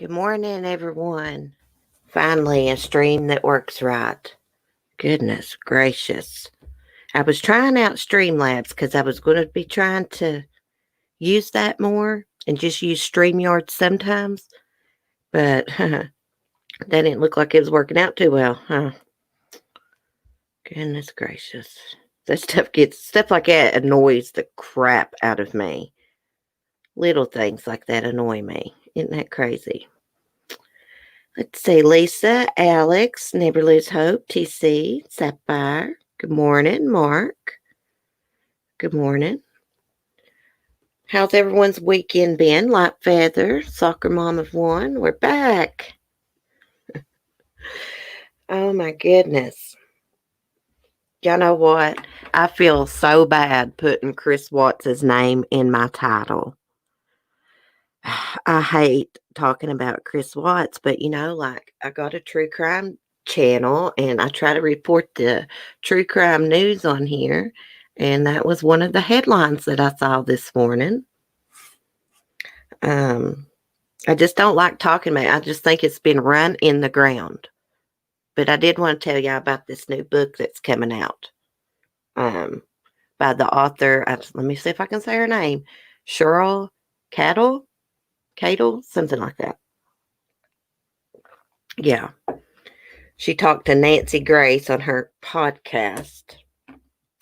Good morning, everyone. Finally, a stream that works right. Goodness gracious. I was trying out Streamlabs because I was going to be trying to use that more and just use StreamYard sometimes, but that didn't look like it was working out too well, huh? Goodness gracious. Stuff like that annoys the crap out of me. Little things like that annoy me. Isn't that crazy? Let's see, Lisa, Alex, Never Lose Hope, TC, Sapphire. Good morning, Mark. Good morning. How's everyone's weekend been? Light Feather, Soccer Mom of One. We're back. Oh my goodness. Y'all know what? I feel so bad putting Chris Watts' name in my title. I hate talking about Chris Watts, but I got a true crime channel and I try to report the true crime news on here. And that was one of the headlines that I saw this morning. I just don't like talking about it. I just think it's been run in the ground. But I did want to tell y'all about this new book that's coming out by the author. Let me see if I can say her name. Cheryl Cattle, something like that. Yeah. She talked to Nancy Grace on her podcast,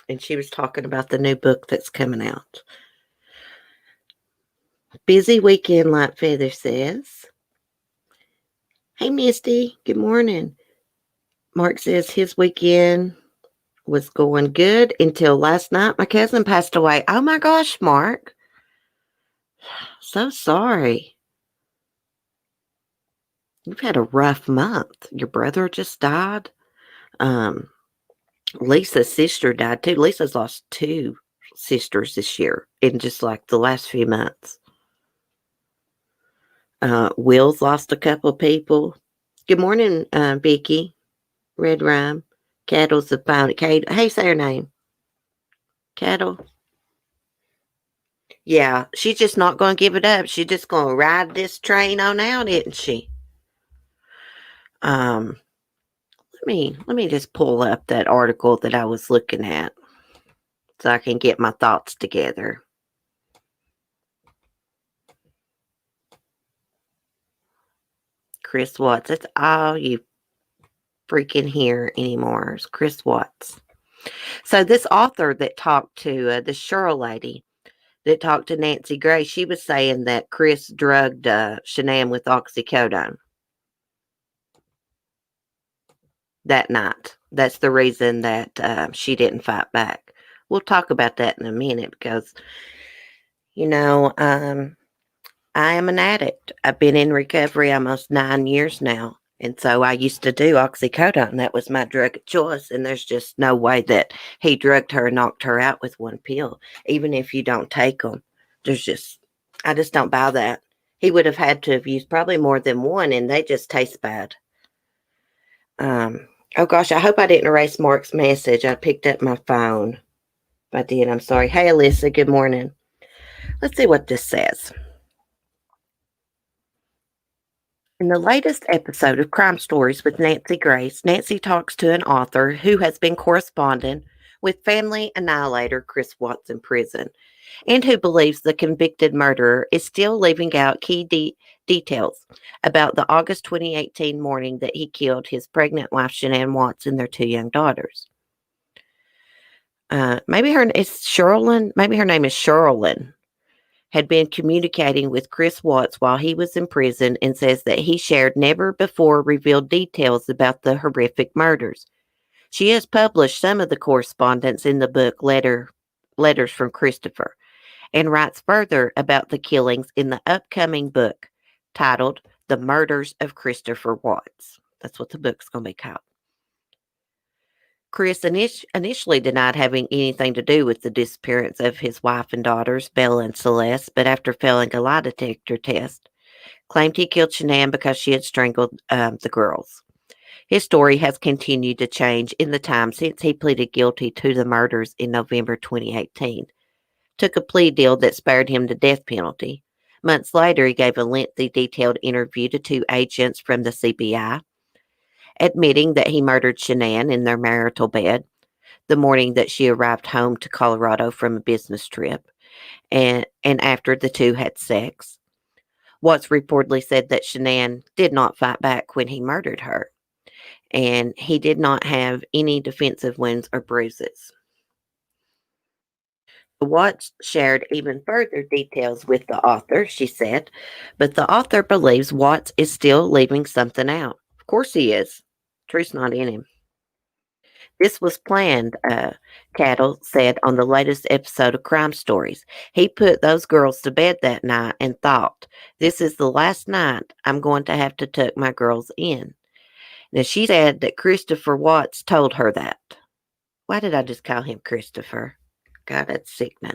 and she was talking about the new book that's coming out. Busy weekend, Light Feather says. Hey, Misty. Good morning. Mark says his weekend was going good until last night. My cousin passed away. Oh, my gosh, Mark. So sorry. You've had a rough month. Your brother just died. Lisa's sister died too. Lisa's lost 2 sisters this year in just like the last few months. Will's lost a couple of people. Good morning, Vicky. Red Rhyme. Cattle's the phone. Hey, say her name. Cattle. Yeah, she's just not going to give it up. She's just going to ride this train on out, isn't she? Let me just pull up that article that I was looking at so I can get my thoughts together. Chris Watts. That's all you freaking hear anymore is Chris Watts. So this author that talked to the Cheryl lady that talked to Nancy Gray, she was saying that Chris drugged Shanann with Oxycontin that night. That's the reason that she didn't fight back. We'll talk about that in a minute because, I am an addict. I've been in recovery almost 9 years now. And so I used to do Oxycontin. That was my drug of choice. And there's just no way that he drugged her and knocked her out with one pill. Even if you don't take them, I just don't buy that. He would have had to have used probably more than one and they just taste bad. Oh gosh, I hope I didn't erase Mark's message. I picked up my phone. If I did, I'm sorry. Hey, Alyssa, good morning. Let's see what this says. In the latest episode of Crime Stories with Nancy Grace, Nancy talks to an author who has been corresponding with family annihilator Chris Watts in prison and who believes the convicted murderer is still leaving out key details about the August 2018 morning that he killed his pregnant wife Shanann Watts and their 2 young daughters. Maybe her name is Sherilyn. Had been communicating with Chris Watts while he was in prison and says that he shared never before revealed details about the horrific murders. She has published some of the correspondence in the book Letters from Christopher and writes further about the killings in the upcoming book titled The Murders of Christopher Watts. That's what the book's going to be called. Chris initially denied having anything to do with the disappearance of his wife and daughters, Bella and Celeste, but after failing a lie detector test, claimed he killed Shanann because she had strangled the girls. His story has continued to change in the time since he pleaded guilty to the murders in November 2018, took a plea deal that spared him the death penalty, Months later, he gave a lengthy, detailed interview to two agents from the CBI, admitting that he murdered Shanann in their marital bed the morning that she arrived home to Colorado from a business trip, and after the two had sex. Watts reportedly said that Shanann did not fight back when he murdered her, and he did not have any defensive wounds or bruises. Watts shared even further details with the author, she said, but the author believes Watts is still leaving something out. Of course he is. Truth's not in him. This was planned, Cattle said on the latest episode of Crime Stories. He put those girls to bed that night and thought, this is the last night I'm going to have to tuck my girls in. Now, she said that Christopher Watts told her that. Why did I just call him Christopher? God, that's sickening.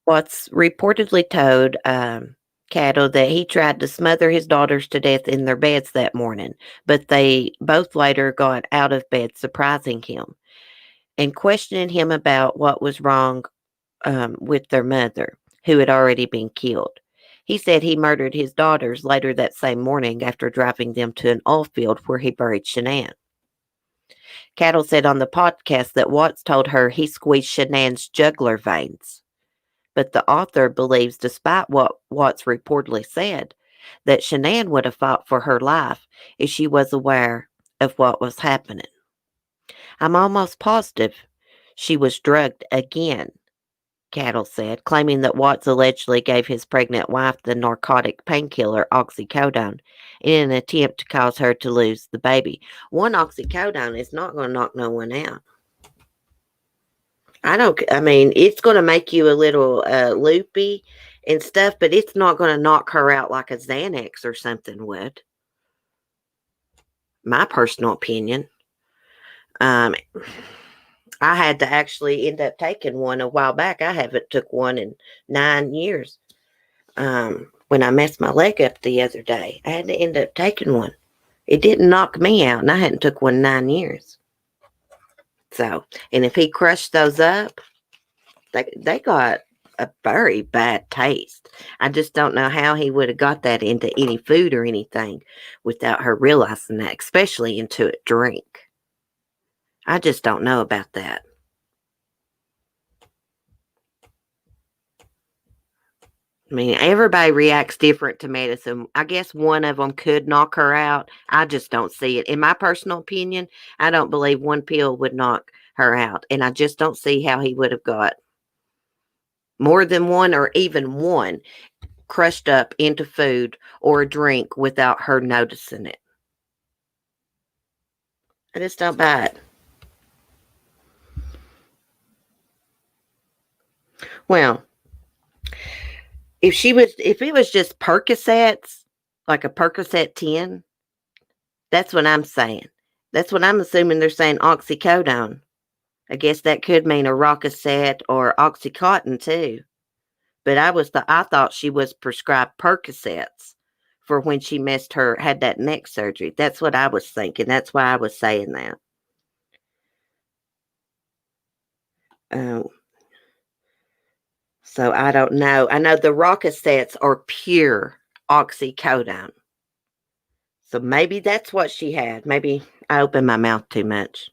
Watts reportedly told Cattle that he tried to smother his daughters to death in their beds that morning, but they both later got out of bed, surprising him and questioning him about what was wrong with their mother, who had already been killed. He said he murdered his daughters later that same morning after driving them to an oil field where he buried Shanann. Cattle said on the podcast that Watts told her he squeezed Shanann's jugular veins. But the author believes, despite what Watts reportedly said, that Shanann would have fought for her life if she was aware of what was happening. I'm almost positive she was drugged again, Cattle said, claiming that Watts allegedly gave his pregnant wife the narcotic painkiller Oxycontin in an attempt to cause her to lose the baby. One Oxycontin is not going to knock no one out. I mean, it's going to make you a little loopy and stuff, but it's not going to knock her out like a Xanax or something would. My personal opinion. I had to actually end up taking one a while back. I haven't took one in 9 years. When I messed my leg up the other day, I had to end up taking one. It didn't knock me out, and I hadn't took one in 9 years. So, and if he crushed those up, they got a very bad taste. I just don't know how he would have got that into any food or anything without her realizing that, especially into a drink. I just don't know about that. I mean, everybody reacts different to medicine. I guess one of them could knock her out. I just don't see it. In my personal opinion, I don't believe one pill would knock her out. And I just don't see how he would have got more than one or even one crushed up into food or a drink without her noticing it. I just don't buy it. Well, if it was just Percocets, like a Percocet 10, that's what I'm saying. That's what I'm assuming they're saying Oxycodone. I guess that could mean a Rococet or Oxycontin too. But I thought she was prescribed Percocets for when she had that neck surgery. That's what I was thinking. That's why I was saying that. So I don't know. I know the Rococets are pure Oxycodone. So maybe that's what she had. Maybe I opened my mouth too much.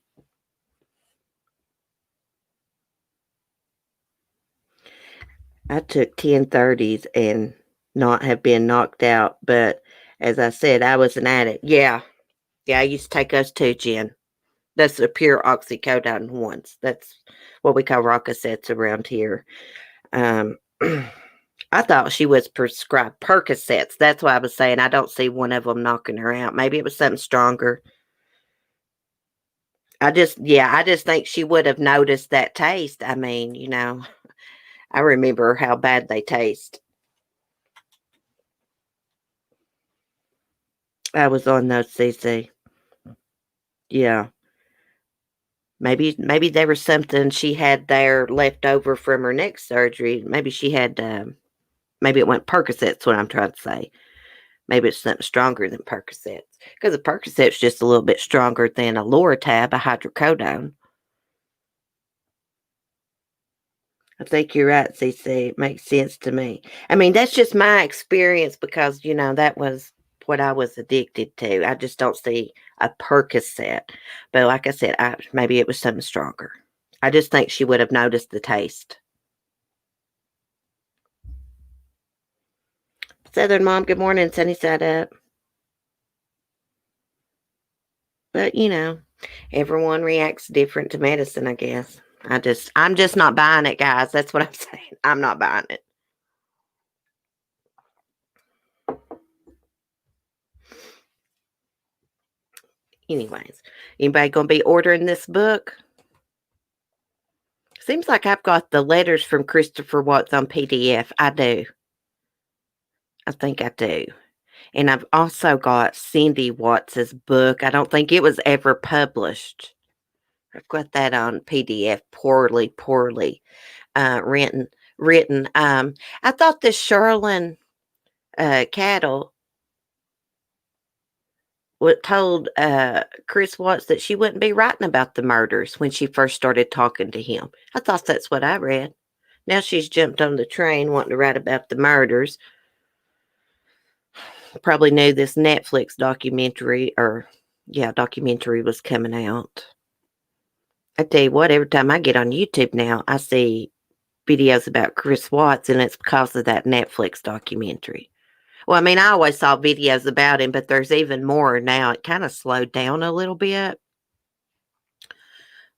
I took 1030s and not have been knocked out. But as I said, I was an addict. Yeah. Yeah, I used to take those too, Jen. That's the pure Oxycodone ones. That's what we call Rococets around here. I thought she was prescribed Percocets. That's why I was saying I don't see one of them knocking her out. Maybe it was something stronger. I just think she would have noticed that taste. I mean, I remember how bad they taste. I was on those, CC. Yeah. Maybe there was something she had there left over from her neck surgery. Maybe she had, maybe it went Percocets, what I'm trying to say. Maybe it's something stronger than Percocets. Because a Percocet's just a little bit stronger than a Loratab, a hydrocodone. I think you're right, CC. It makes sense to me. I mean, that's just my experience because, that was what I was addicted to. I just don't see a Percocet. But like I said, maybe it was something stronger. I just think she would have noticed the taste. Southern Mom, good morning, sunny side up. But, everyone reacts different to medicine, I guess. I'm just not buying it, guys. That's what I'm saying. I'm not buying it. Anyways, anybody gonna be ordering this book? Seems like I've got the letters from Christopher Watts on PDF. I do. I think I do. And I've also got Cindy Watts's book. I don't think it was ever published. I've got that on PDF, poorly written. I thought this Sherlyn Cattle told Chris Watts that she wouldn't be writing about the murders when she first started talking to him. I thought that's what I read. Now she's jumped on the train wanting to write about the murders. Probably knew this Netflix documentary was coming out. I tell you what, every time I get on YouTube now, I see videos about Chris Watts, and it's because of that Netflix documentary. Well, I mean, I always saw videos about him, but there's even more now. It kind of slowed down a little bit.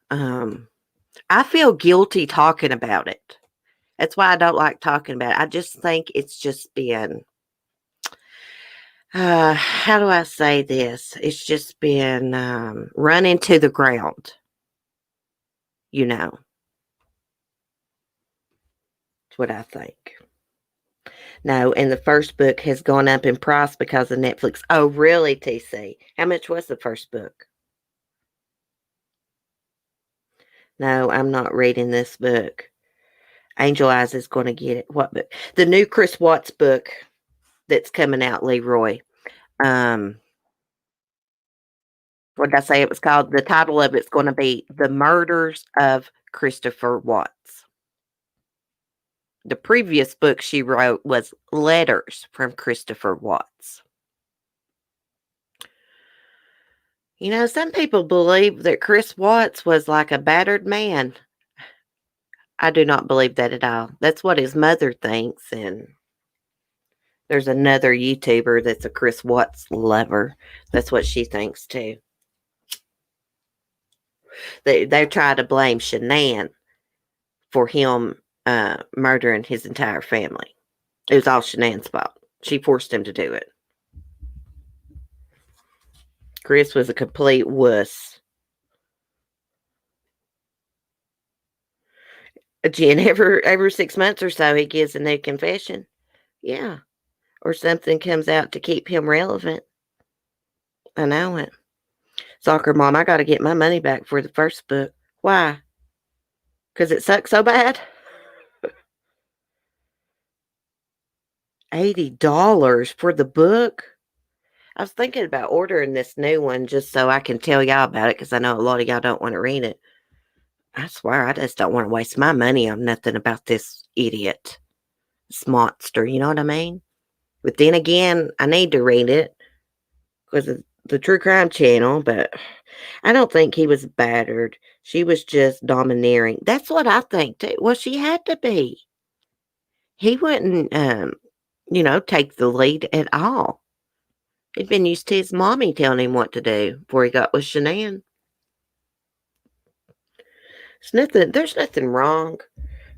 I feel guilty talking about it. That's why I don't like talking about it. I just think it's just been, how do I say this? It's just been run into the ground, That's what I think. No, and the first book has gone up in price because of Netflix. Oh, really, TC? How much was the first book? No, I'm not reading this book. Angel Eyes is going to get it. What book? The new Chris Watts book that's coming out, Leroy. What did I say it was called? The title of it's going to be The Murders of Christopher Watts. The previous book she wrote was Letters from Christopher Watts. Some people believe that Chris Watts was like a battered man. I do not believe that at all. That's what his mother thinks, and there's another YouTuber that's a Chris Watts lover. That's what she thinks too. They try to blame Shanann for him murdering his entire family. It was all Shanann's fault. She forced him to do it. Chris was a complete wuss. Jen, every 6 months or so, he gives a new confession. Yeah. Or something comes out to keep him relevant. I know it. Soccer Mom, I got to get my money back for the first book. Why? Because it sucks so bad? $80 for the book? I was thinking about ordering this new one just so I can tell y'all about it because I know a lot of y'all don't want to read it. I swear, I just don't want to waste my money on nothing about this idiot. This monster, you know what I mean? But then again, I need to read it because of the True Crime Channel, but I don't think he was battered. She was just domineering. That's what I think, too. Well, she had to be. He wouldn't, take the lead at all. He'd been used to his mommy telling him what to do before he got with Shanann. There's nothing wrong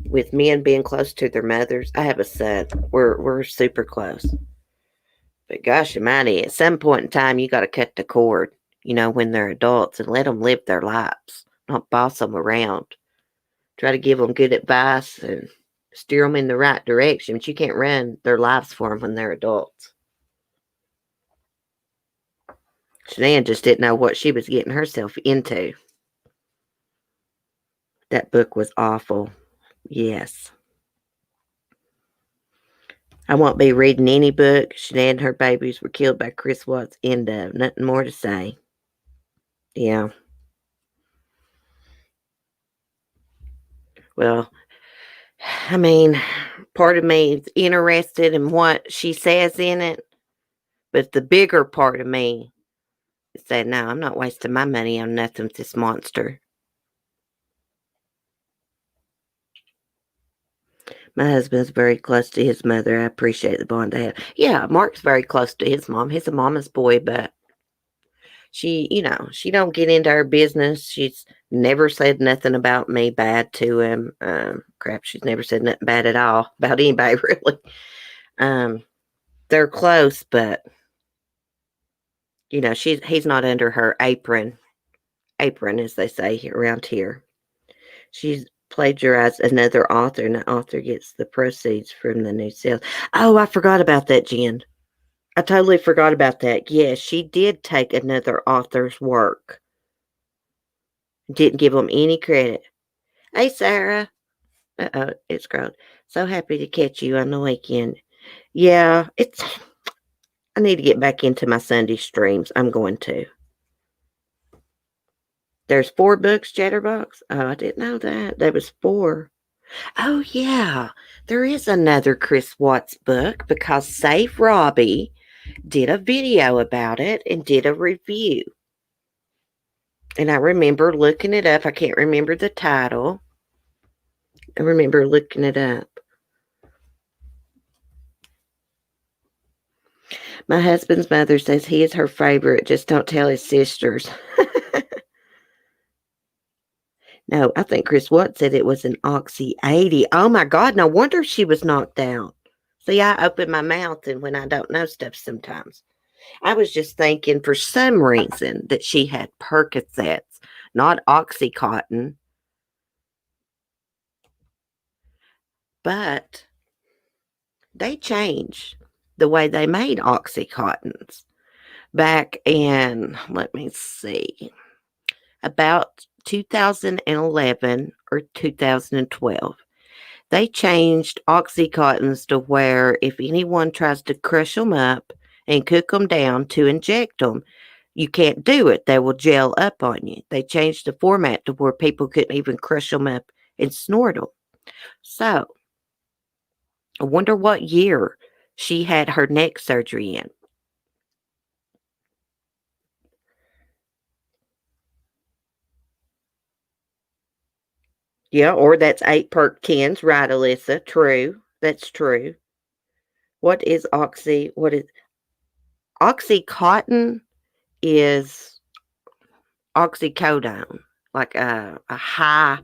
with men being close to their mothers. I have a son. We're super close. But gosh almighty, at some point in time, you got to cut the cord, when they're adults and let them live their lives, not boss them around. Try to give them good advice and steer them in the right direction, but you can't run their lives for them when they're adults. Shanann just didn't know what she was getting herself into. That book was awful. Yes. I won't be reading any book. Shanann and her babies were killed by Chris Watts. End of. Nothing more to say. Yeah. Well, I mean, part of me is interested in what she says in it, but the bigger part of me is saying, no, I'm not wasting my money on nothing with this monster. My husband's very close to his mother. I appreciate the bond they have. Yeah, Mark's very close to his mom. He's a mama's boy, but she don't get into her business. She's never said nothing about me bad to him. Crap, she's never said nothing bad at all about anybody, really. Um, they're close, but he's not under her apron, as they say around here. She's plagiarized another author, and the author gets the proceeds from the new sales. Oh, I forgot about that, Jen. I totally forgot about that. Yes, she did take another author's work. Didn't give them any credit. Hey, Sarah. Uh-oh, it's grown. So happy to catch you on the weekend. Yeah, I need to get back into my Sunday streams. I'm going to. There's 4 books, Chatterbox. Oh, I didn't know that. There was 4. Oh, yeah. There is another Chris Watts book because Save Robbie did a video about it and did a review. And I remember looking it up. I can't remember the title. I remember looking it up. My husband's mother says he is her favorite. Just don't tell his sisters. No, I think Chris Watts said it was an Oxy 80. Oh my God, no wonder she was knocked out. See, I open my mouth and when I don't know stuff sometimes. I was just thinking for some reason that she had Percocets, not Oxycontin. But they changed the way they made Oxycontins back in, let me see, about 2011 or 2012. They changed Oxycontins to where if anyone tries to crush them up and cook them down to inject them, you can't do it. They will gel up on you. They changed the format to where people couldn't even crush them up and snort them. So, I wonder what year she had her neck surgery in. Yeah, or that's 8 perk 10s, right, Alyssa? True. That's true. What is Oxycontin is oxycodone, like a high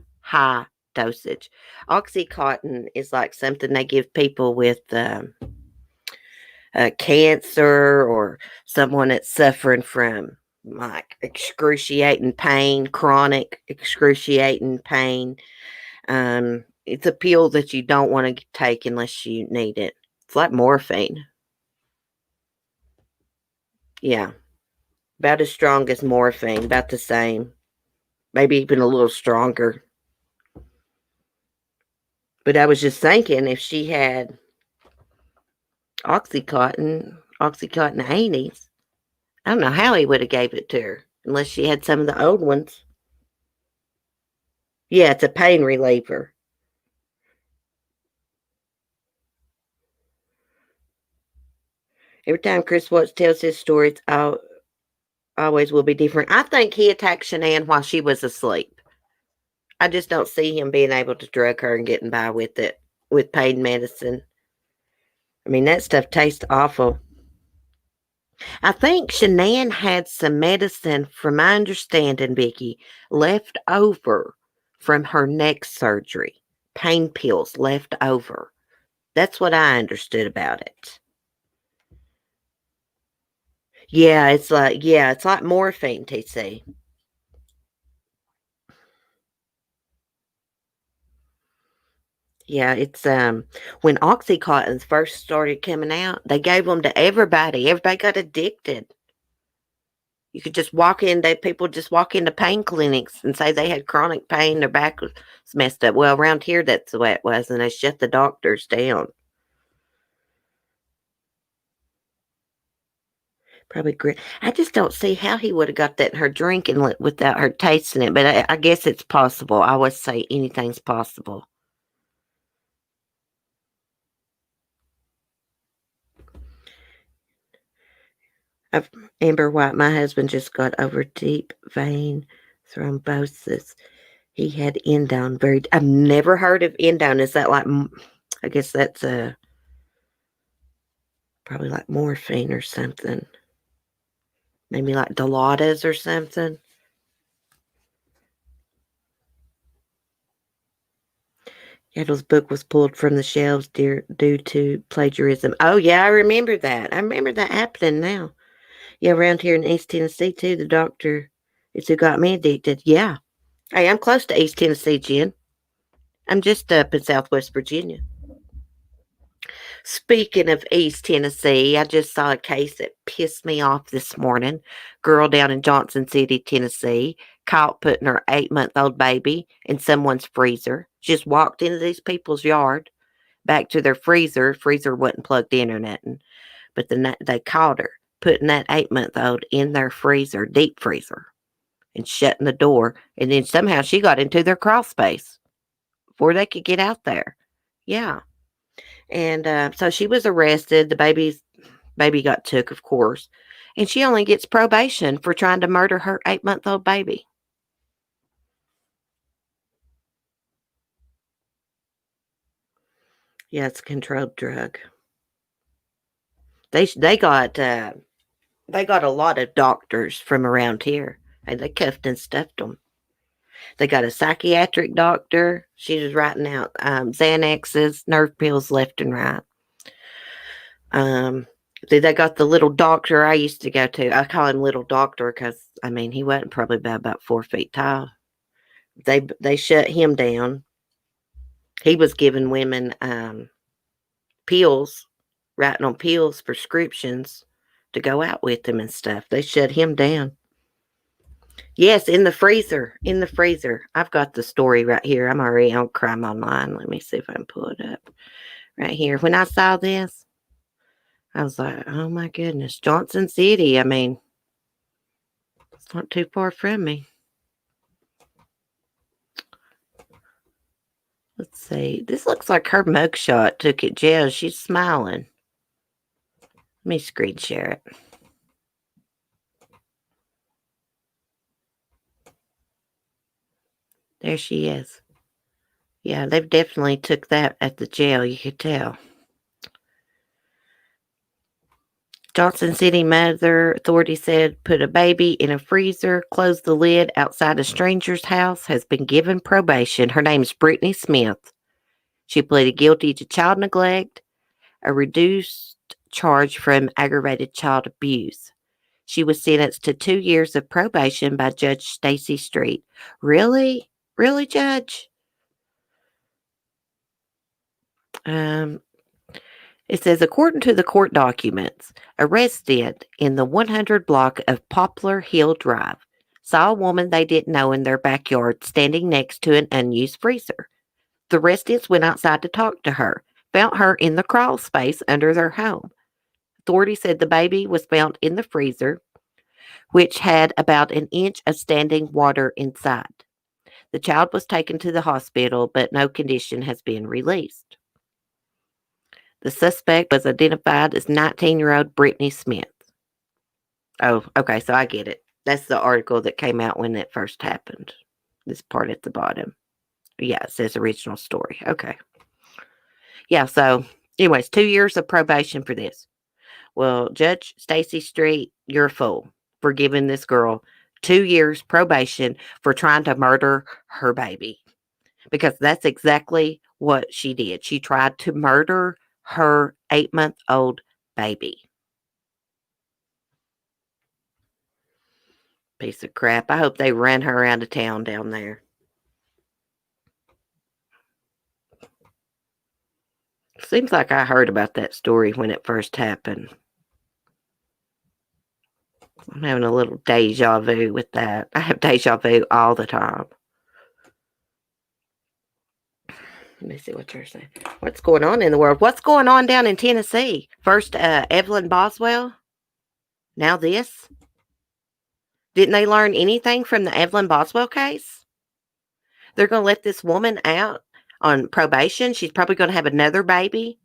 dosage. Oxycontin is like something they give people with cancer or someone that's suffering from like excruciating pain, chronic excruciating pain. It's a pill that you don't want to take unless you need it. It's like morphine. Yeah, about as strong as morphine, about the same, maybe even a little stronger. But I was just thinking if she had Oxycontin 80s, I don't know how he would have gave it to her unless she had some of the old ones. Yeah, it's a pain reliever. Every time Chris Watts tells his story, it's always will be different. I think he attacked Shanann while she was asleep. I just don't see him being able to drug her and getting by with it, with pain medicine. I mean, that stuff tastes awful. I think Shanann had some medicine, from my understanding, Vicky, left over from her neck surgery. Pain pills left over. That's what I understood about it. Yeah, it's like morphine, TC. Yeah, it's when Oxycontins first started coming out, they gave them to everybody. Everybody got addicted. You could just walk in, people just walk into pain clinics and say they had chronic pain, their back was messed up. Well, around here that's the way it was, and they shut the doctors down. Probably great. I just don't see how he would have got that in her drinking without her tasting it, but I guess it's possible. I always say anything's possible. Amber White, my husband just got over deep vein thrombosis. He had endone. I've never heard of endone. Is that like, I guess that's probably like morphine or something. Maybe like Dilaudid or something. Kettle's book was pulled from the shelves due to plagiarism. Oh, yeah, I remember that. I remember that happening now. Yeah, around here in East Tennessee, too, the doctor is who got me addicted. Yeah. Hey, I'm close to East Tennessee, Jen. I'm just up in Southwest Virginia. Speaking of East Tennessee, I just saw a case that pissed me off this morning. Girl down in Johnson City, Tennessee, caught putting her 8-month-old baby in someone's freezer. Just walked into these people's yard, back to their freezer. Freezer wasn't plugged in or nothing. But then they caught her putting that 8-month-old in their freezer, deep freezer, and shutting the door. And then somehow she got into their crawl space before they could get out there. Yeah. And so she was arrested. The baby got took, of course. And she only gets probation for trying to murder her 8-month-old baby. Yeah, it's a controlled drug. They got a lot of doctors from around here, and they cuffed and stuffed them. They got a psychiatric doctor. She was writing out Xanaxes, nerve pills left and right. They got the little doctor I used to go to. I call him Little Doctor because, I mean, he wasn't probably about 4 feet tall. They shut him down. He was giving women pills, writing on pills, prescriptions to go out with them and stuff. They shut him down. Yes, in the freezer. In the freezer. I've got the story right here. I'm already on Crime Online. Let me see if I can pull it up. Right here. When I saw this, I was like, oh my goodness. Johnson City. I mean, it's not too far from me. Let's see. This looks like her mugshot took at jail. She's smiling. Let me screen share it. There she is. Yeah, they've definitely took that at the jail. You could tell. Johnson City mother, authorities said, put a baby in a freezer, closed the lid outside a stranger's house, has been given probation. Her name's Brittany Smith. She pleaded guilty to child neglect, a reduced charge from aggravated child abuse. She was sentenced to 2 years of probation by Judge Stacy Street. Really? Really, Judge? It says, according to the court documents, a resident in the 100 block of Poplar Hill Drive saw a woman they didn't know in their backyard standing next to an unused freezer. The residents went outside to talk to her, found her in the crawl space under their home. Authorities said the baby was found in the freezer, which had about an inch of standing water inside. The child was taken to the hospital, but no condition has been released. The suspect was identified as 19-year-old Brittany Smith. Oh, okay, so I get it. That's the article that came out when it first happened. This part at the bottom. Yeah, it says original story. Okay. Yeah, so anyways, 2 years of probation for this. Well, Judge Stacy Street, you're a fool for giving this girl 2 years probation for trying to murder her baby. Because that's exactly what she did. She tried to murder her 8-month-old baby. Piece of crap. I hope they ran her out of town down there. Seems like I heard about that story when it first happened. I'm having a little deja vu with that. I have deja vu all the time. Let me see what you're saying. What's going on in the world? What's going on down in Tennessee? First, Evelyn Boswell. Now this. Didn't they learn anything from the Evelyn Boswell case? They're going to let this woman out on probation. She's probably going to have another baby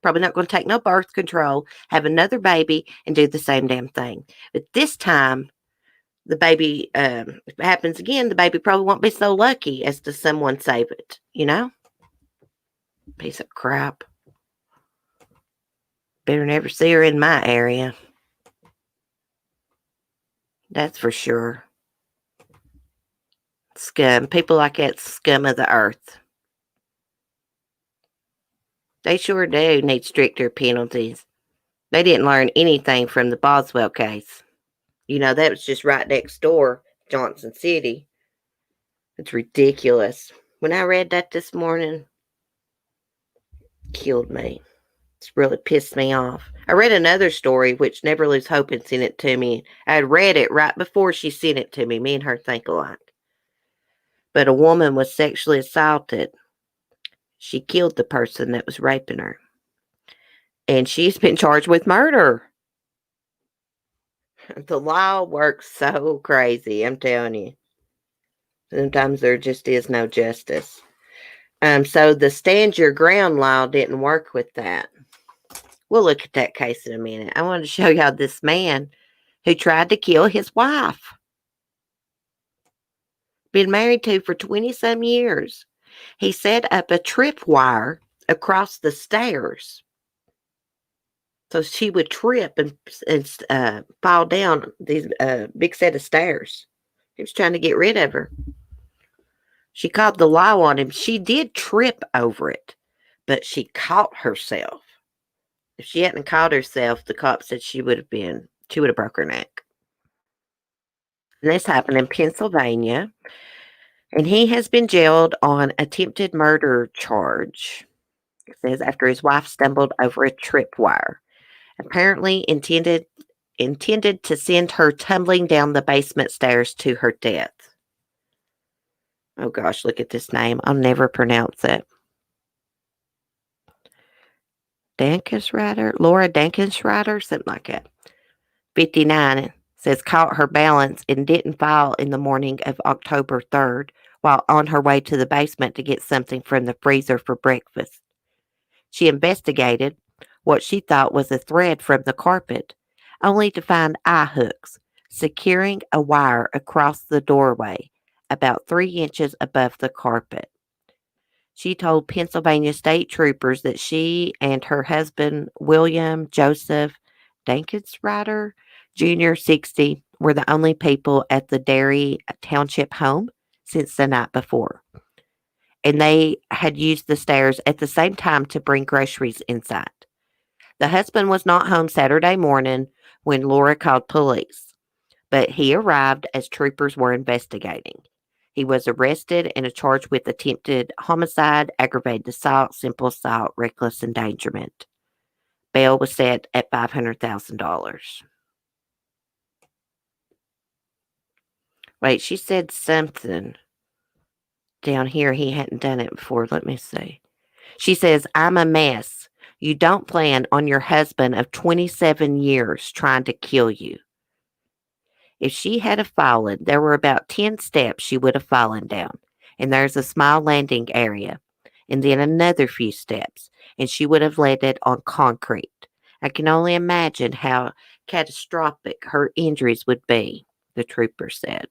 Probably not going to take no birth control, have another baby, and do the same damn thing. But this time, the baby, if it happens again, the baby probably won't be so lucky as to someone save it, you know? Piece of crap. Better never see her in my area. That's for sure. Scum. People like that scum of the earth. They sure do need stricter penalties. They didn't learn anything from the Boswell case. You know, that was just right next door, Johnson City. It's ridiculous. When I read that this morning, it killed me. It's really pissed me off. I read another story, which Never Lose Hope had sent it to me. I had read it right before she sent it to me. Me and her think alike. But a woman was sexually assaulted. She killed the person that was raping her. And she's been charged with murder. The law works so crazy, I'm telling you. Sometimes there just is no justice. So the stand your ground law didn't work with that. We'll look at that case in a minute. I wanted to show y'all this man who tried to kill his wife. Been married to for 20-some years. He set up a tripwire across the stairs. So she would trip and fall down these big set of stairs. He was trying to get rid of her. She called the law on him. She did trip over it, but she caught herself. If she hadn't caught herself, the cop said she would have broke her neck. And this happened in Pennsylvania. And he has been jailed on attempted murder charge. It says after his wife stumbled over a tripwire. Apparently intended to send her tumbling down the basement stairs to her death. Oh gosh, look at this name. I'll never pronounce it. Laura Dankensrider, something like that. 59 says caught her balance and didn't fall in the morning of October 3rd while on her way to the basement to get something from the freezer for breakfast. She investigated what she thought was a thread from the carpet, only to find eye hooks securing a wire across the doorway about 3 inches above the carpet. She told Pennsylvania state troopers that she and her husband, William Joseph Dankensrider Jr., 60, were the only people at the Derry Township home since the night before. And they had used the stairs at the same time to bring groceries inside. The husband was not home Saturday morning when Laura called police, but he arrived as troopers were investigating. He was arrested and charged with attempted homicide, aggravated assault, simple assault, reckless endangerment. Bail was set at $500,000. Wait, she said something down here. He hadn't done it before. Let me see. She says, I'm a mess. You don't plan on your husband of 27 years trying to kill you. If she had fallen, there were about 10 steps she would have fallen down. And there's a small landing area. And then another few steps. And she would have landed on concrete. I can only imagine how catastrophic her injuries would be, the trooper said.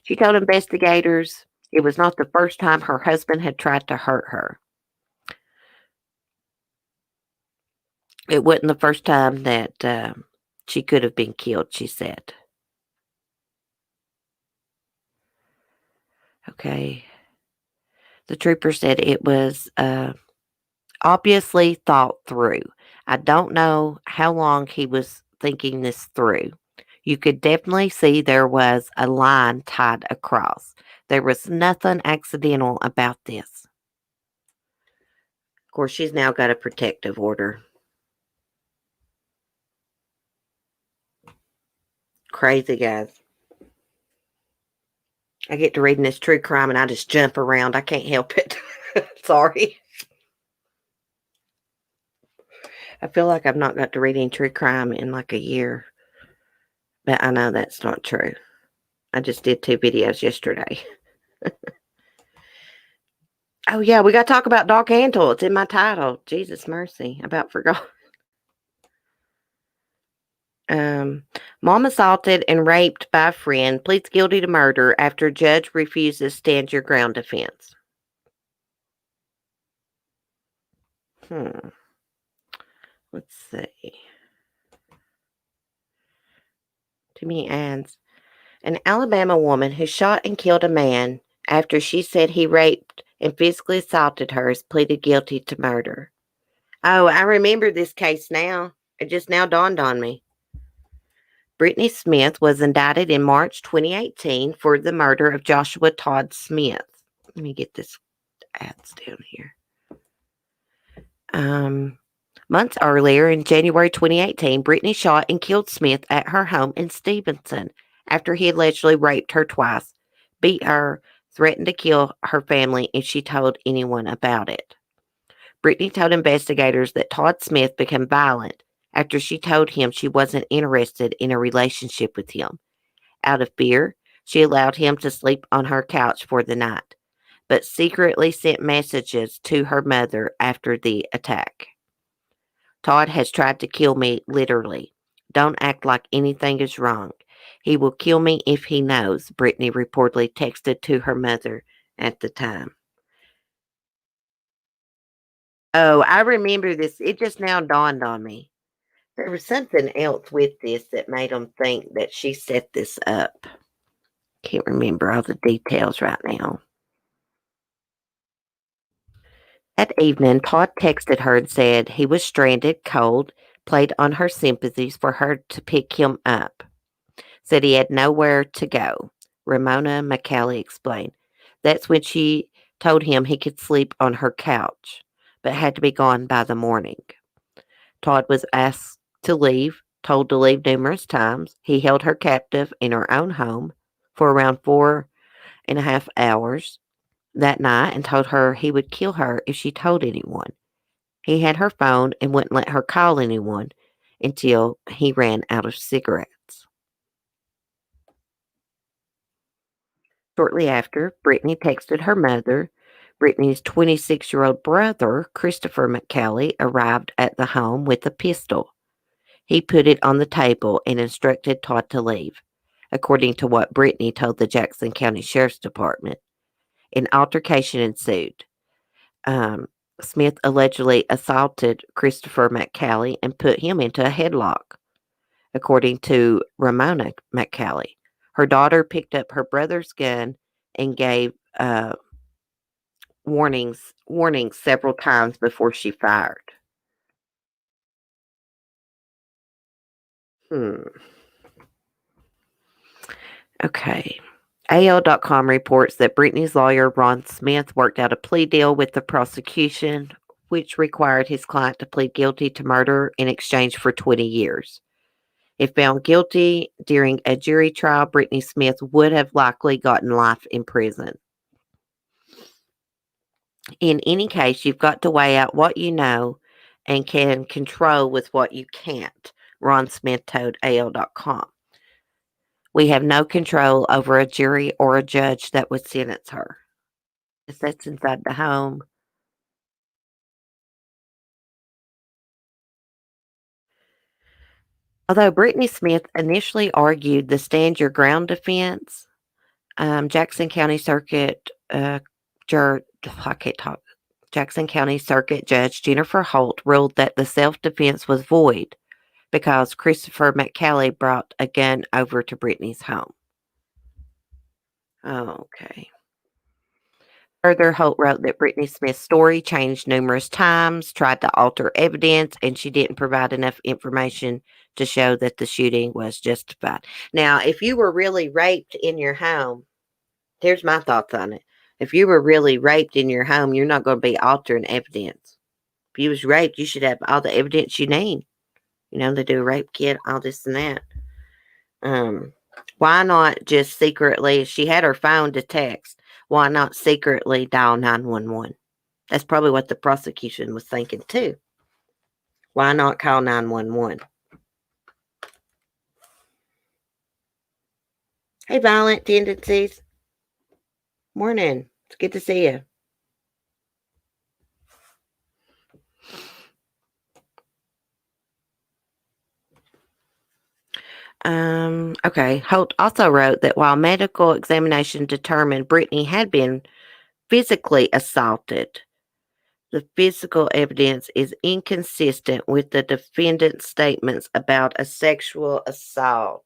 She told investigators it was not the first time her husband had tried to hurt her. It wasn't the first time that she could have been killed, she said. Okay. The trooper said it was obviously thought through. I don't know how long he was thinking this through. You could definitely see there was a line tied across. There was nothing accidental about this. Of course, she's now got a protective order. Crazy, guys. I get to reading this true crime and I just jump around. I can't help it. Sorry. I feel like I've not got to read any true crime in like a year. But I know that's not true. I just did 2 videos yesterday. Oh, yeah, we got to talk about Doc Antle. It's in my title. Jesus mercy. I about forgot. Um, Mom assaulted and raped by a friend, pleads guilty to murder after judge refuses stand your ground defense. Let's see. Too many ads. An Alabama woman who shot and killed a man after she said he raped and physically assaulted her has pleaded guilty to murder. Oh, I remember this case now. It just now dawned on me. Brittany Smith was indicted in March 2018 for the murder of Joshua Todd Smith. Let me get this ads down here. Months earlier, in January 2018, Brittany shot and killed Smith at her home in Stevenson after he allegedly raped her twice, beat her, threatened to kill her family if she told anyone about it. Brittany told investigators that Todd Smith became violent after she told him she wasn't interested in a relationship with him. Out of fear, she allowed him to sleep on her couch for the night, but secretly sent messages to her mother after the attack. Todd has tried to kill me, literally. Don't act like anything is wrong. He will kill me if he knows, Brittany reportedly texted to her mother at the time. Oh, I remember this. It just now dawned on me. There was something else with this that made them think that she set this up. Can't remember all the details right now. That evening, Todd texted her and said he was stranded, cold, played on her sympathies for her to pick him up. Said he had nowhere to go. Ramona McCallie explained. That's when she told him he could sleep on her couch, but had to be gone by the morning. Todd was asked to leave, told to leave numerous times. He held her captive in her own home for around 4.5 hours that night and told her he would kill her if she told anyone. He had her phone and wouldn't let her call anyone until he ran out of cigarettes. Shortly after, Brittany texted her mother. Brittany's 26-year-old brother, Christopher McCallie, arrived at the home with a pistol. He put it on the table and instructed Todd to leave, according to what Brittany told the Jackson County Sheriff's Department. An altercation ensued. Smith allegedly assaulted Christopher McCallie and put him into a headlock, according to Ramona McCallie. Her daughter picked up her brother's gun and gave warnings several times before she fired. Okay. AL.com reports that Brittany's lawyer, Ron Smith, worked out a plea deal with the prosecution, which required his client to plead guilty to murder in exchange for 20 years. If found guilty during a jury trial, Brittany Smith would have likely gotten life in prison. In any case, you've got to weigh out what you know and can control with what you can't, Ron Smith told AL.com. We have no control over a jury or a judge that would sentence her. If that's inside the home. Although Brittany Smith initially argued the stand your ground defense, Jackson County Circuit I can't talk. Jackson County Circuit Judge Jennifer Holt ruled that the self-defense was void because Christopher McCallie brought a gun over to Brittany's home. Oh, okay. Further, Holt wrote that Brittany Smith's story changed numerous times, tried to alter evidence, and she didn't provide enough information to show that the shooting was justified. Now, if you were really raped in your home, here's my thoughts on it. If you were really raped in your home, you're not going to be altering evidence. If you was raped, you should have all the evidence you need. You know, they do a rape kit, all this and that. Why not just secretly, if she had her phone to text, why not secretly dial 911? That's probably what the prosecution was thinking too. Why not call 911? Hey, violent tendencies. Morning. It's good to see you. Okay. Holt also wrote that while medical examination determined Brittany had been physically assaulted, the physical evidence is inconsistent with the defendant's statements about a sexual assault.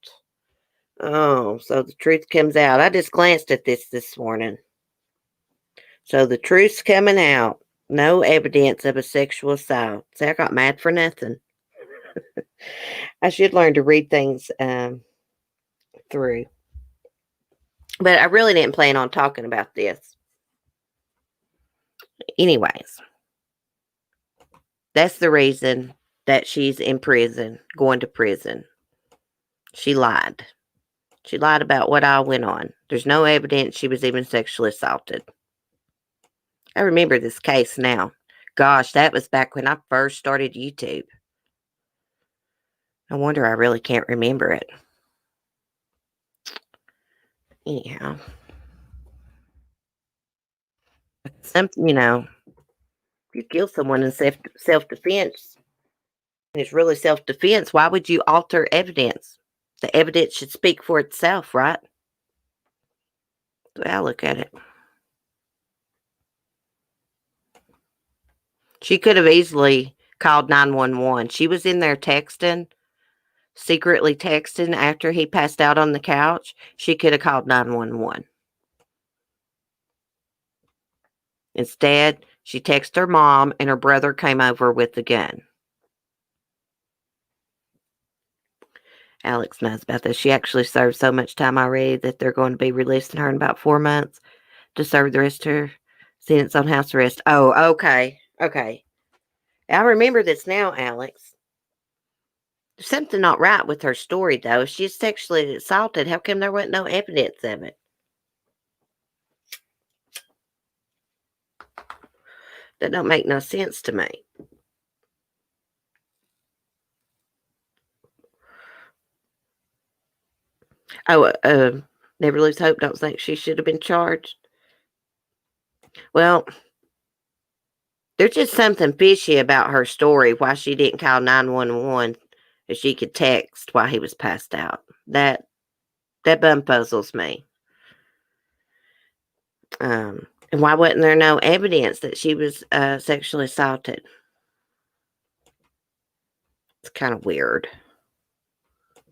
Oh, so the truth comes out. I just glanced at this morning. So the truth's coming out. No evidence of a sexual assault. See, I got mad for nothing. I should learn to read things through. But I really didn't plan on talking about this. Anyways, that's the reason that she's in prison, going to prison. She lied. She lied about what all went on. There's no evidence she was even sexually assaulted. I remember this case now. Gosh, that was back when I first started YouTube. No wonder I really can't remember it. Anyhow, if you kill someone in self defense, and it's really self defense, why would you alter evidence? The evidence should speak for itself, right? The way I look at it. She could have easily called 911. She was in there texting, secretly texting after he passed out on the couch. She could have called 911. Instead, she texted her mom, and her brother came over with the gun. Alex knows about this. She actually served so much time already that they're going to be releasing her in about 4 months to serve the rest of her sentence on house arrest. Oh, okay. Okay. I remember this now, Alex. There's something not right with her story, though. If she's sexually assaulted, how come there wasn't no evidence of it? That don't make no sense to me. Oh, Never Lose Hope don't think she should have been charged. Well, there's just something fishy about her story, why she didn't call 911 if she could text while he was passed out. That bumpuzzles me. And why wasn't there no evidence that she was sexually assaulted? It's kind of weird.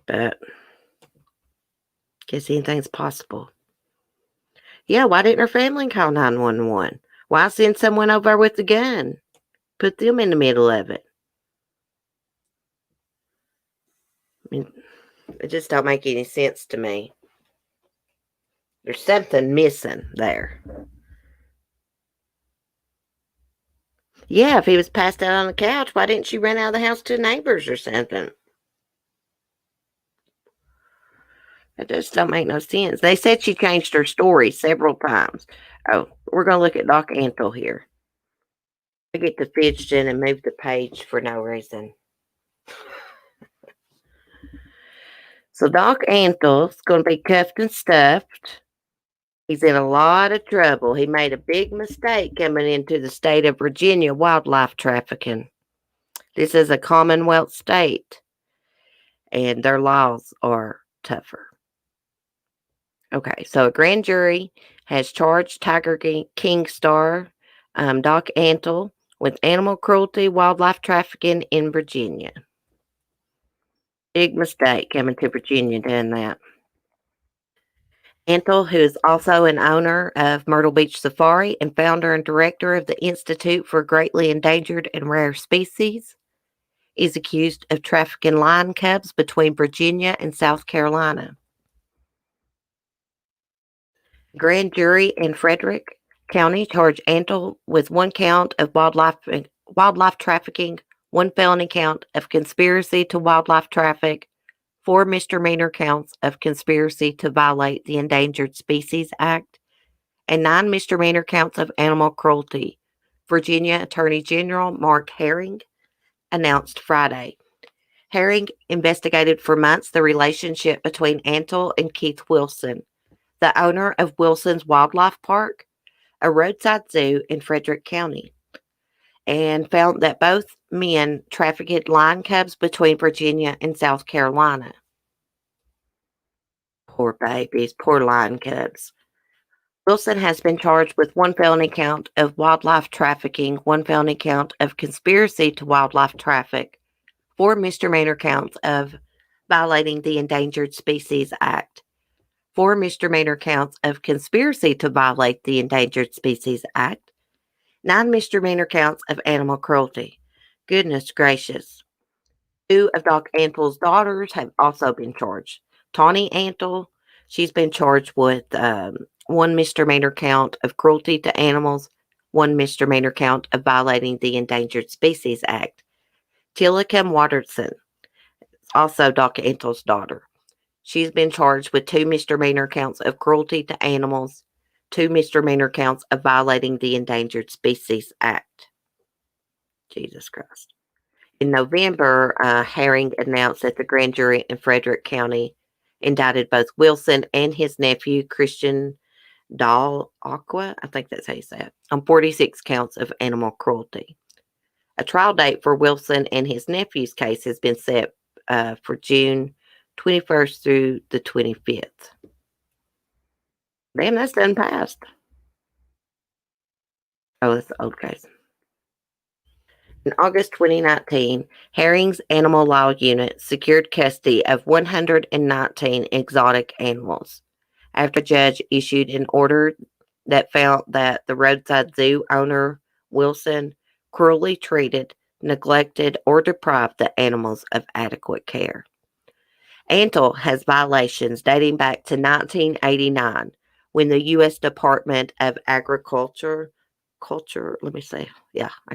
But guess anything's possible. Yeah, why didn't her family call 911? Why send someone over with a gun? Put them in the middle of it. I mean, it just don't make any sense to me. There's something missing there. Yeah, if he was passed out on the couch, why didn't she run out of the house to neighbors or something? It just don't make no sense. They said she changed her story several times. Oh, we're going to look at Doc Antle here. I get to fidgeting and move the page for no reason. So Doc Antle's going to be cuffed and stuffed. He's in a lot of trouble. He made a big mistake coming into the state of Virginia wildlife trafficking. This is a Commonwealth state, and their laws are tougher. Okay, so a grand jury has charged Tiger King star Doc Antle with animal cruelty, wildlife trafficking in Virginia. Big mistake coming to Virginia doing that. Antle, who is also an owner of Myrtle Beach Safari and founder and director of the Institute for Greatly Endangered and Rare Species, is accused of trafficking lion cubs between Virginia and South Carolina. Grand jury in Frederick County charged Antle with 1 count of wildlife trafficking, 1 felony count of conspiracy to wildlife traffic, 4 misdemeanor counts of conspiracy to violate the Endangered Species Act, and 9 misdemeanor counts of animal cruelty. Virginia Attorney General Mark Herring announced Friday. Herring investigated for months the relationship between Antle and Keith Wilson, the owner of Wilson's Wildlife Park, a roadside zoo in Frederick County, and found that both men trafficked lion cubs between Virginia and South Carolina. Poor babies, poor lion cubs. Wilson has been charged with one felony count of wildlife trafficking, one felony count of conspiracy to wildlife traffic, four misdemeanor counts of violating the Endangered Species Act, four misdemeanor counts of conspiracy to violate the Endangered Species Act, nine misdemeanor counts of animal cruelty. Goodness gracious. Two of Doc Antle's daughters have also been charged. Tawny Antle, she's been charged with one misdemeanor count of cruelty to animals, one misdemeanor count of violating the Endangered Species Act. Tillicum Watterson, also Doc Antle's daughter, she's been charged with two misdemeanor counts of cruelty to animals, two misdemeanor counts of violating the Endangered Species Act. Jesus Christ. In November, Herring announced that the grand jury in Frederick County indicted both Wilson and his nephew, Christian Dahl Aqua, I think that's how you say it, on 46 counts of animal cruelty. A trial date for Wilson and his nephew's case has been set for June 21st through the 25th. Damn, that's done passed. Oh, that's the old case. In August 2019, Herring's Animal Law Unit secured custody of 119 exotic animals after a judge issued an order that found that the roadside zoo owner, Wilson, cruelly treated, neglected, or deprived the animals of adequate care. Antle has violations dating back to 1989 when the U.S. Department of Agriculture, I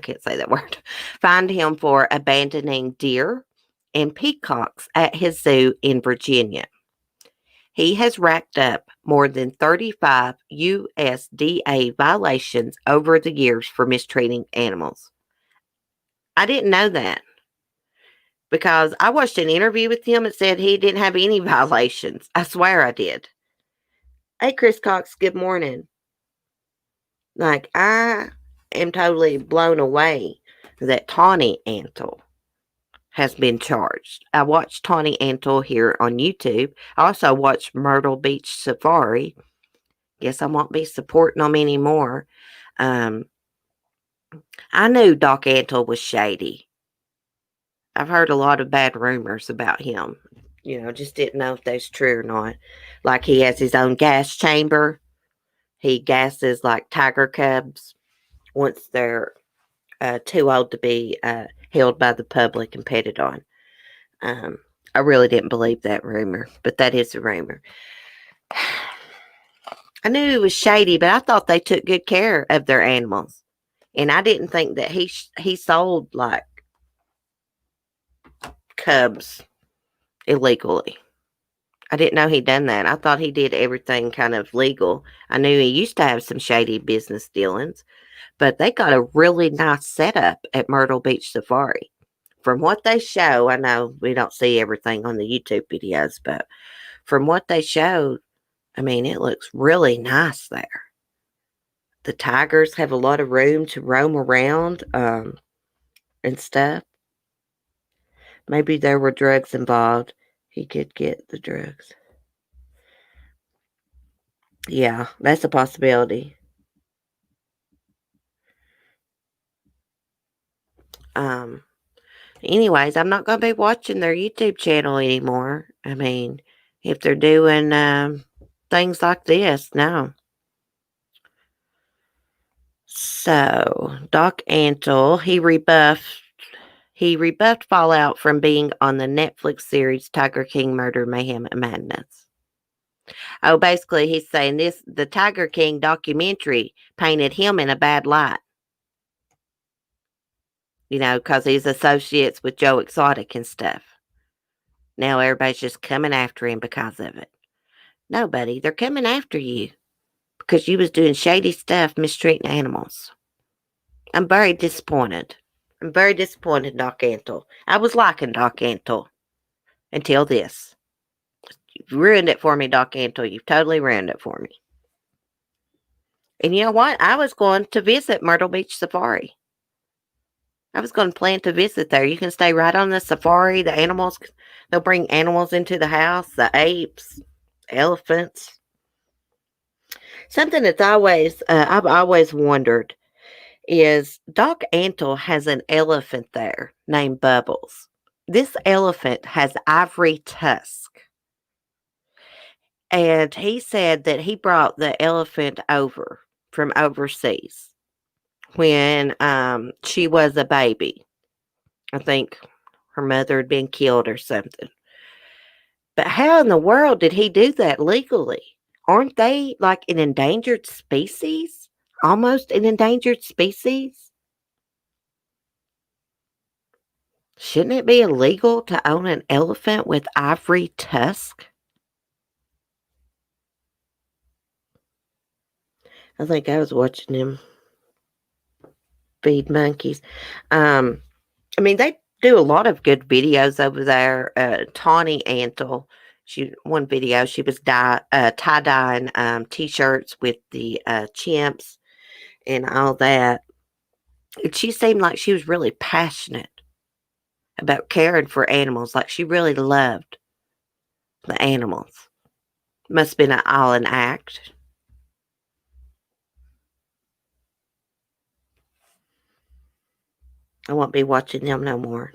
can't say that word, fined him for abandoning deer and peacocks at his zoo in Virginia. He has racked up more than 35 USDA violations over the years for mistreating animals. I didn't know that because I watched an interview with him and said he didn't have any violations. I swear I did. Hey, Chris Cox, good morning. Like, I am totally blown away that Tawny Antle has been charged. I watched Tawny Antle here on YouTube. I also watched Myrtle Beach Safari. Guess I won't be supporting them anymore. I knew Doc Antle was shady. I've heard a lot of bad rumors about him. Just didn't know if that's true or not. Like he has his own gas chamber. He gasses like tiger cubs once they're too old to be held by the public and petted on. I really didn't believe that rumor, but that is a rumor. I knew it was shady, but I thought they took good care of their animals. And I didn't think that he sold like cubs illegally. I didn't know he'd done that. I thought he did everything kind of legal. I knew he used to have some shady business dealings, but they got a really nice setup at Myrtle Beach Safari. From what they show, I know we don't see everything on the YouTube videos, but from what they showed, I mean, it looks really nice there. The tigers have a lot of room to roam around and stuff. Maybe there were drugs involved. He could get the drugs. Yeah, that's a possibility. Anyways, I'm not going to be watching their YouTube channel anymore. I mean, if they're doing things like this, no. So, Doc Antle, he rebuffed fallout from being on the Netflix series Tiger King Murder, Mayhem, and Madness. Oh, basically, he's saying the Tiger King documentary painted him in a bad light. Because he's associates with Joe Exotic and stuff. Now everybody's just coming after him because of it. No, buddy, they're coming after you because you was doing shady stuff, mistreating animals. I'm very disappointed. I'm very disappointed, Doc Antle. I was liking Doc Antle until this. You've ruined it for me, Doc Antle. You've totally ruined it for me. And you know what? I was going to visit Myrtle Beach Safari. I was going to plan to visit there. You can stay right on the safari. The animals, they'll bring animals into the house, the apes, elephants. Something that's I've always wondered is Doc Antle has an elephant there named Bubbles. This elephant has ivory tusk. And he said that he brought the elephant over from overseas when she was a baby. I think her mother had been killed or something. But how in the world did he do that legally? Aren't they like an endangered species? Almost an endangered species? Shouldn't it be illegal to own an elephant with ivory tusk? I think I was watching him feed monkeys. They do a lot of good videos over there. Tawny Antle, one video she was tie-dyeing t-shirts with the chimps and all that. And she seemed like she was really passionate about caring for animals, like she really loved the animals. Must have been all an act. I won't be watching them no more.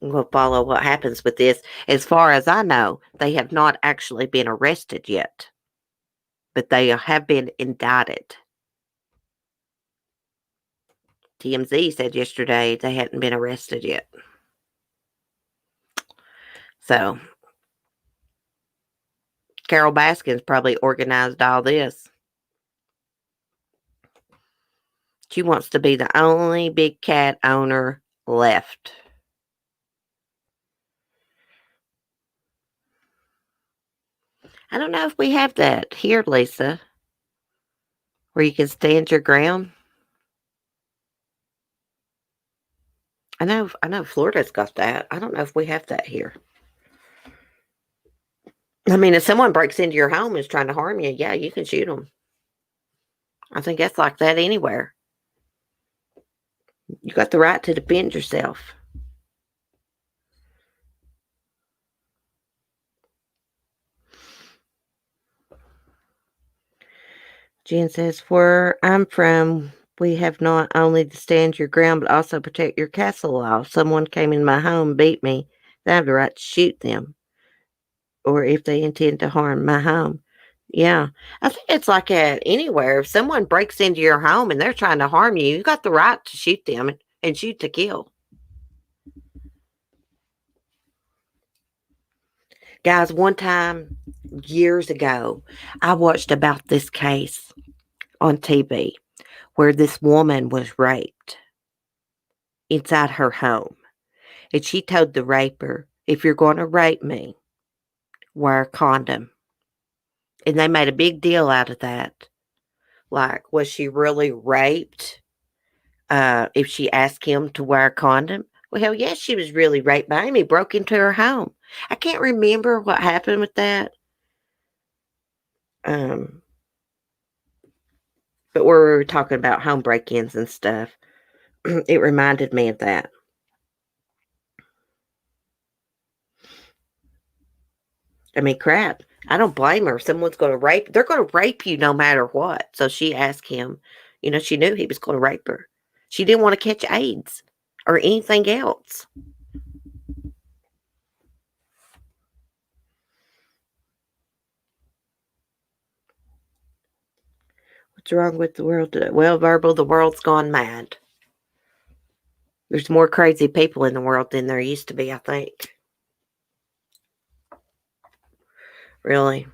We'll follow what happens with this. As far as I know, they have not actually been arrested yet, but they have been indicted. TMZ said yesterday they hadn't been arrested yet. So, Carol Baskins probably organized all this. She wants to be the only big cat owner left. I don't know if we have that here, Lisa, where you can stand your ground. I know Florida's got that. I don't know if we have that here. I mean, if someone breaks into your home and is trying to harm you, yeah, you can shoot them. I think that's like that anywhere. You got the right to defend yourself. Jen says, where I'm from, we have not only to stand your ground, but also protect your castle law. If someone came in my home, beat me, they have the right to shoot them. Or if they intend to harm my home. Yeah. I think it's like that anywhere. If someone breaks into your home and they're trying to harm you, you got the right to shoot them and shoot to kill. Guys, one time years ago, I watched about this case on TV where this woman was raped inside her home. And she told the raper, if you're going to rape me, wear a condom. And they made a big deal out of that. Like, was she really raped? If she asked him to wear a condom? Well, hell yes, she was really raped by him. He broke into her home. I can't remember what happened with that. But we were talking about home break-ins and stuff. It reminded me of that. I mean, crap. I don't blame her. If someone's going to rape, they're going to rape you no matter what. So she asked him, she knew he was going to rape her. She didn't want to catch AIDS or anything else. What's wrong with the world today? Well, Verbal, the world's gone mad. There's more crazy people in the world than there used to be, I think. Really.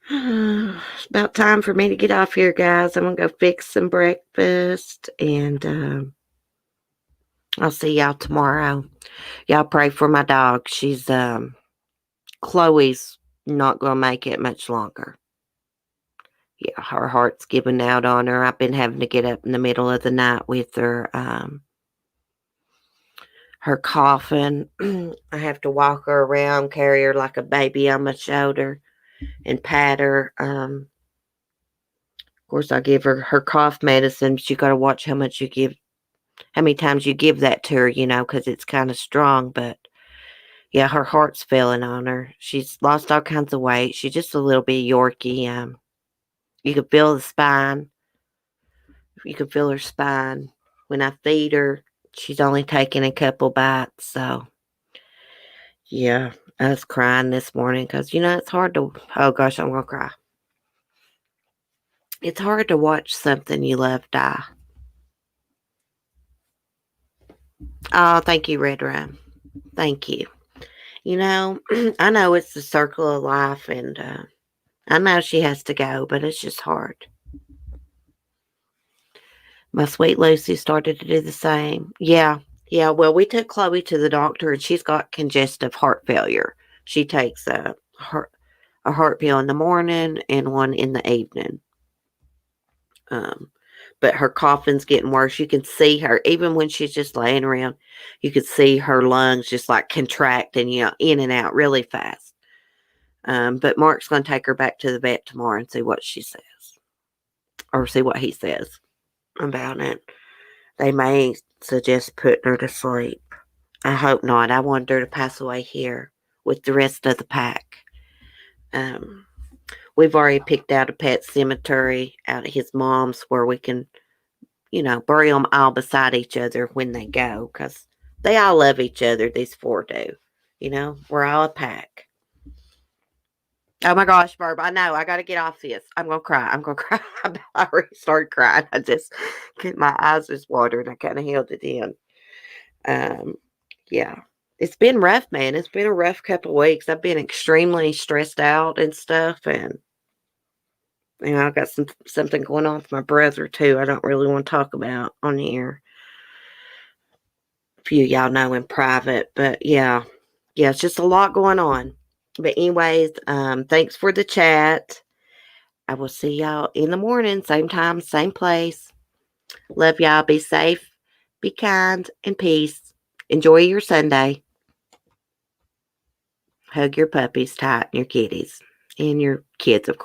It's about time for me to get off here, guys. I'm going to go fix some breakfast, and I'll see y'all tomorrow. Y'all pray for my dog. She's, Chloe's not going to make it much longer. Yeah, her heart's giving out on her. I've been having to get up in the middle of the night with her, her coughing. I have to walk her around, carry her like a baby on my shoulder, and pat her. Of course, I give her cough medicine, but you got to watch how much you give how many times you give that to her, because it's kind of strong. But yeah, her heart's failing on her. She's lost all kinds of weight. She's just a little bit Yorkie. You can feel the spine. You can feel her spine. When I feed her, she's only taking a couple bites. So yeah, I was crying this morning because, it's hard to, oh gosh, I'm going to cry. It's hard to watch something you love die. Oh, thank you, Red Rum. Thank you. I know it's the circle of life, and I know she has to go, but it's just hard. My sweet Lucy started to do the same. Yeah. Well, we took Chloe to the doctor, and she's got congestive heart failure. She takes a heart pill in the morning and one in the evening. But her coughing's getting worse. You can see her, even when she's just laying around, you can see her lungs just like contracting, in and out really fast. But Mark's going to take her back to the vet tomorrow and see what she says, or see what he says about it. They may suggest putting her to sleep. I hope not. I wanted her to pass away here with the rest of the pack. We've already picked out a pet cemetery out at his mom's where we can, bury them all beside each other when they go, because they all love each other. These four do. We're all a pack. Oh my gosh, Barb, I know. I got to get off this. I'm going to cry. I already started crying. My eyes just watered. I kind of held it in. Yeah. It's been rough, man. It's been a rough couple of weeks. I've been extremely stressed out and stuff. And, I've got something going on with my brother, too. I don't really want to talk about on here. A few of y'all know in private. But, yeah, it's just a lot going on. But anyways, thanks for the chat. I will see y'all in the morning, same time, same place. Love y'all. Be safe, be kind, and peace. Enjoy your Sunday. Hug your puppies tight and your kitties. And your kids, of course.